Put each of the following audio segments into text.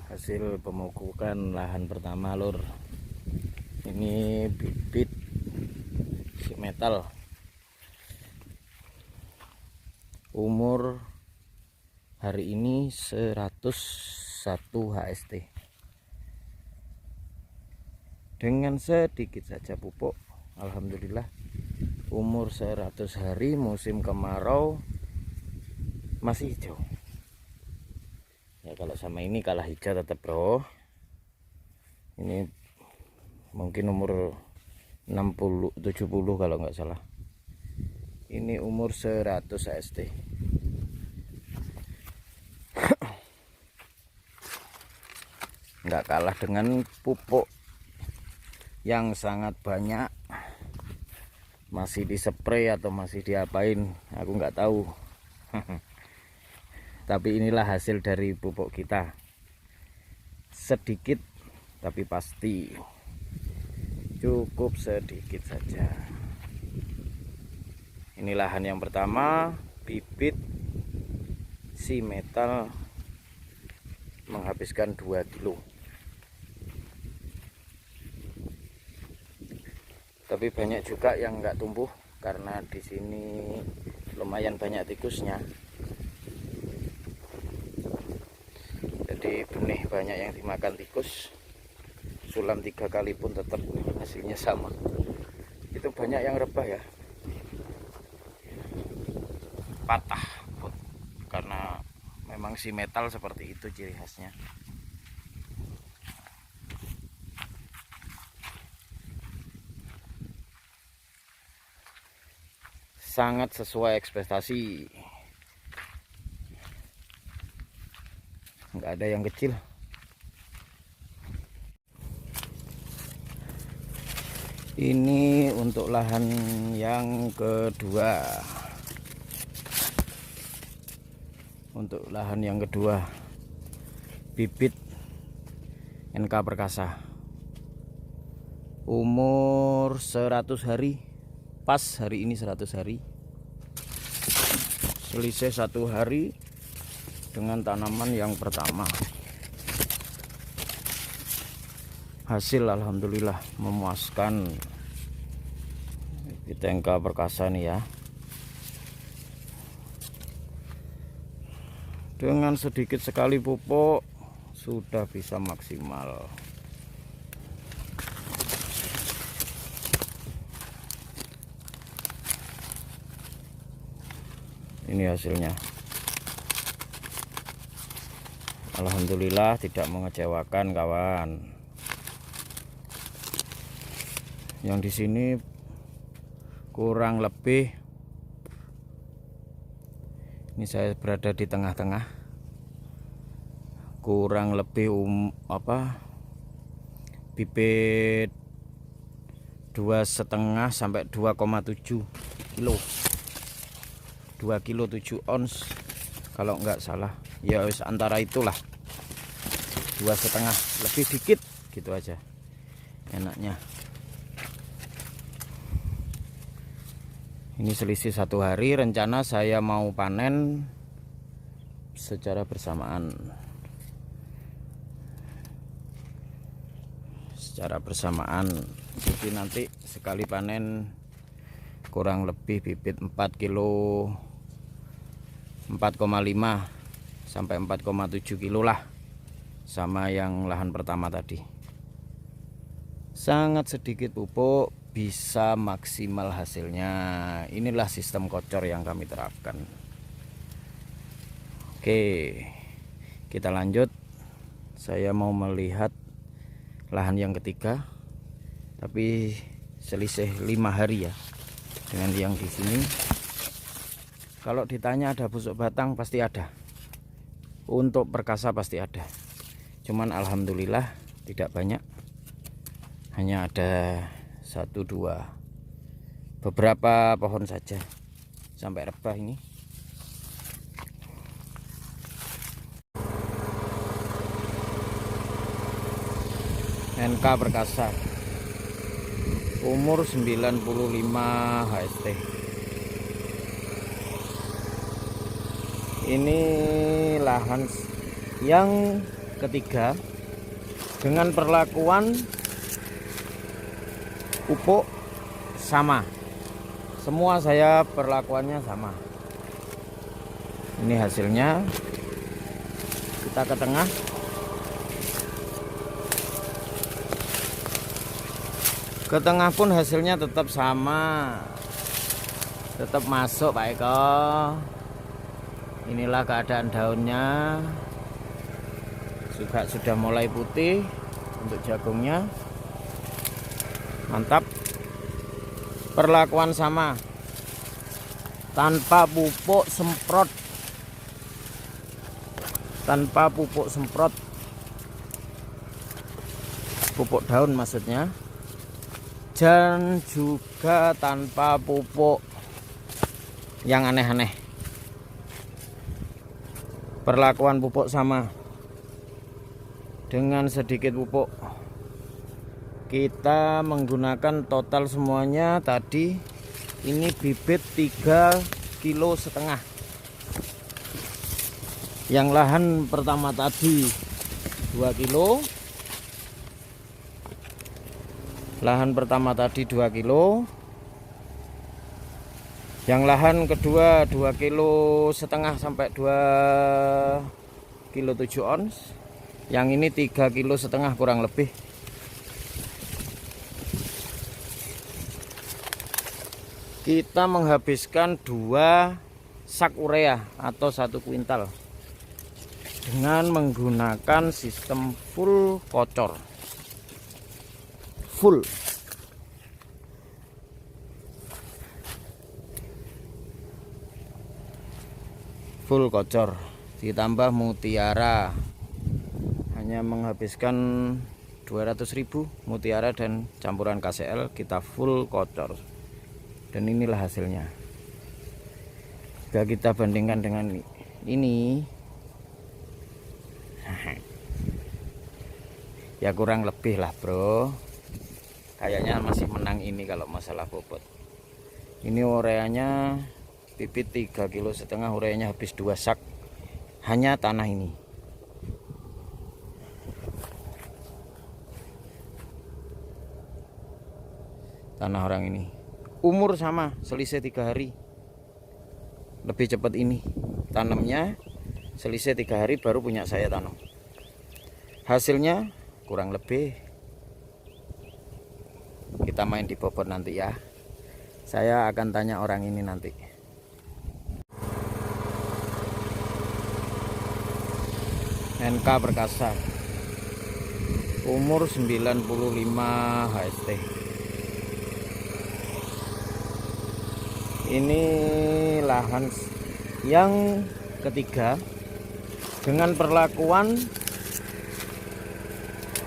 Hasil pemupukan lahan pertama lur. Ini bibit si metal umur hari ini 101 HST dengan sedikit saja pupuk. Alhamdulillah umur 100 hari musim kemarau masih hijau ya. Kalau sama ini kalah hijau tetap bro. Ini mungkin umur 60-70 kalau nggak salah. Ini umur 100 HST. Nggak kalah dengan pupuk yang sangat banyak. Masih dispray atau masih diapain aku nggak tahu. Tapi inilah hasil dari pupuk kita. Sedikit tapi pasti. Cukup sedikit saja. Ini lahan yang pertama, bibit si metal menghabiskan 2 kilo. Tapi banyak juga yang enggak tumbuh karena di sini lumayan banyak tikusnya. Jadi benih banyak yang dimakan tikus. Sulam 3 kali pun tetap hasilnya sama. Itu banyak yang rebah ya, patah karena memang si metal seperti itu ciri khasnya. Sangat sesuai ekspektasi, nggak ada yang kecil. Ini untuk lahan yang kedua. Untuk lahan yang kedua, bibit NK Perkasa umur 100 hari. Pas hari ini 100 hari. Selisih 1 hari dengan tanaman yang pertama. Hasil alhamdulillah memuaskan. Kita NK Perkasa nih ya. Dengan sedikit sekali pupuk sudah bisa maksimal. Ini hasilnya. Alhamdulillah tidak mengecewakan kawan. Yang di sini kurang lebih, ini saya berada di tengah-tengah, kurang lebih bibit 2,5 sampai 2,7 kilo, 2 kilo 7 ons kalau nggak salah ya, wis antara itulah, 2,5 lebih dikit gitu aja enaknya. Ini selisih 1 hari. Rencana saya mau panen secara bersamaan. Jadi nanti sekali panen kurang lebih bibit 4 kilo, 4,5 sampai 4,7 kilo lah, sama yang lahan pertama tadi. Sangat sedikit pupuk bisa maksimal hasilnya. Inilah sistem kocor yang kami terapkan. Oke, kita lanjut. Saya mau melihat lahan yang ketiga, tapi selisih 5 hari ya dengan yang di sini. Kalau ditanya ada busuk batang pasti ada, untuk perkasa pasti ada, cuman alhamdulillah tidak banyak, hanya ada 1-2 beberapa pohon saja sampai rebah. Ini NK Perkasa umur 95 HST. Ini lahan yang ketiga dengan perlakuan pupuk sama. Semua saya perlakuannya sama. Ini hasilnya. Kita ke tengah. Ke tengah pun hasilnya tetap sama. Tetap masuk Pak Eko. Inilah keadaan daunnya. Juga sudah mulai putih untuk jagungnya. Mantap. Perlakuan sama. Tanpa pupuk semprot. Tanpa pupuk semprot. Pupuk daun maksudnya. Dan juga tanpa pupuk yang aneh-aneh. Perlakuan pupuk sama. Dengan sedikit pupuk. Kita menggunakan total semuanya tadi. Ini bibit 3,5 kilo. Yang lahan pertama tadi 2 kilo. Lahan pertama tadi 2 kilo. Yang lahan kedua 2,5 kilo sampai 2,7 kilo ons. Yang ini 3,5 kilo kurang lebih. Kita menghabiskan 2 sak urea atau 1 kuintal dengan menggunakan sistem full kocor. Full kocor ditambah mutiara, hanya menghabiskan 200.000 mutiara dan campuran KCL. Kita full kocor dan inilah hasilnya. Jika kita bandingkan dengan ini ya kurang lebih lah bro, kayaknya masih menang ini kalau masalah bobot. Ini ureanya bibit 3,5 kilo, ureanya habis 2 sak hanya tanah ini. Tanah orang ini umur sama, selisih 3 hari. Lebih cepat ini tanamnya, selisih 3 hari baru punya saya tanam. Hasilnya kurang lebih. Kita main di bobot nanti ya. Saya akan tanya orang ini nanti. NK Perkasa, umur 95 HST. Ini lahan yang ketiga dengan perlakuan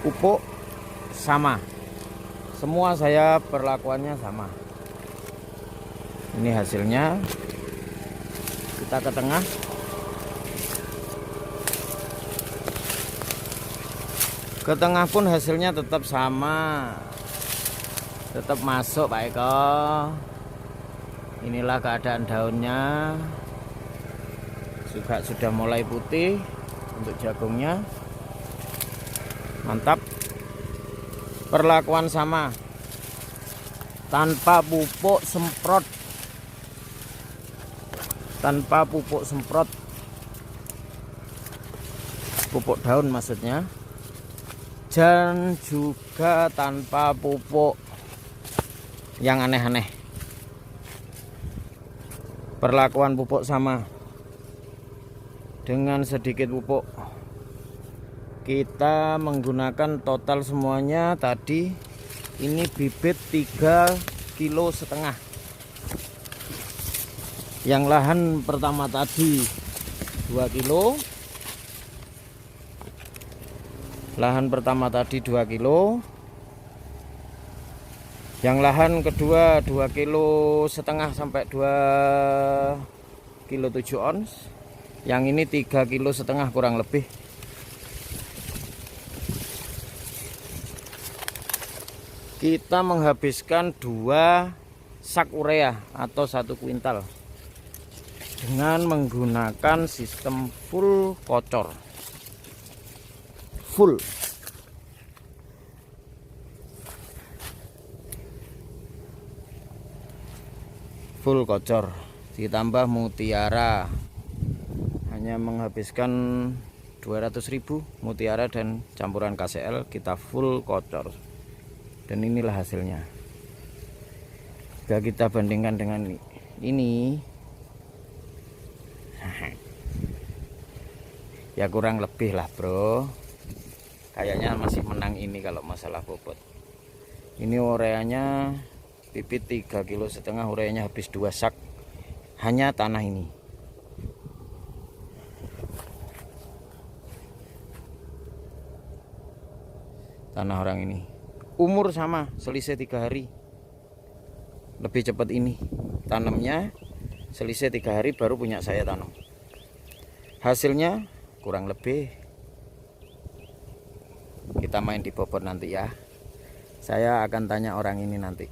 pupuk sama. Semua saya perlakuannya sama. Ini hasilnya. Kita ke tengah. Ke tengah pun hasilnya tetap sama. Tetap masuk Pak Eko. Inilah keadaan daunnya. Juga sudah mulai putih untuk jagungnya. Mantap. Perlakuan sama. Tanpa pupuk semprot. Tanpa pupuk semprot. Pupuk daun maksudnya. Dan juga tanpa pupuk yang aneh-aneh. Perlakuan pupuk sama. Dengan sedikit pupuk. Kita menggunakan total semuanya tadi. Ini bibit 3,5 kilo. Yang lahan pertama tadi 2 kilo. Lahan pertama tadi 2 kilo. Yang lahan kedua 2,5 kilo sampai 2,7 kilo ons. Yang ini 3,5 kilo kurang lebih. Kita menghabiskan 2 sak urea atau 1 kuintal dengan menggunakan sistem full kocor. full. Full kocor, ditambah mutiara, hanya menghabiskan 200.000 mutiara dan campuran KCL, kita full kocor. Dan inilah hasilnya. Jika kita bandingkan dengan ini, ya kurang lebih lah bro, kayaknya masih menang ini kalau masalah bobot. Ini ureanya pipit 3,5 kilo, ureanya habis 2 sak hanya tanah ini. Tanah orang ini umur sama, selisih 3 hari. Lebih cepat ini tanamnya, selisih 3 hari baru punya saya tanam. Hasilnya kurang lebih kita main di bobot nanti ya. Saya akan tanya orang ini nanti.